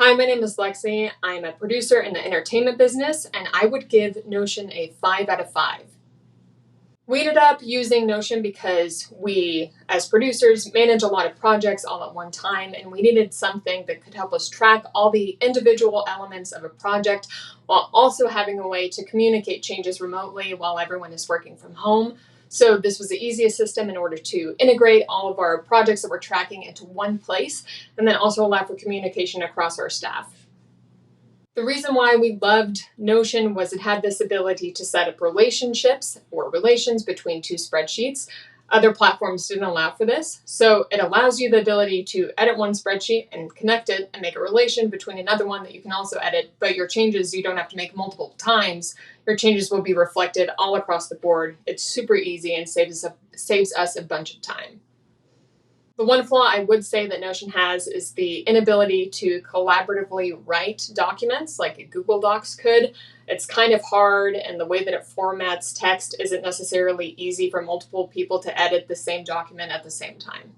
Hi, my name is Lexi. I'm a producer in the entertainment business, and I would give Notion a 5 out of 5. We ended up using Notion because we, as producers, manage a lot of projects all at one time, and we needed something that could help us track all the individual elements of a project while also having a way to communicate changes remotely while everyone is working from home. So this was the easiest system in order to integrate all of our projects that we're tracking into one place and then also allow for communication across our staff. The reason why we loved Notion was it had this ability to set up relationships or relations between two spreadsheets. Other platforms didn't allow for this. So it allows you the ability to edit one spreadsheet and connect it and make a relation between another one that you can also edit, but your changes you don't have to make multiple times. Your changes will be reflected all across the board. It's super easy and saves us a bunch of time. The one flaw I would say that Notion has is the inability to collaboratively write documents like Google Docs could. It's kind of hard, and the way that it formats text isn't necessarily easy for multiple people to edit the same document at the same time.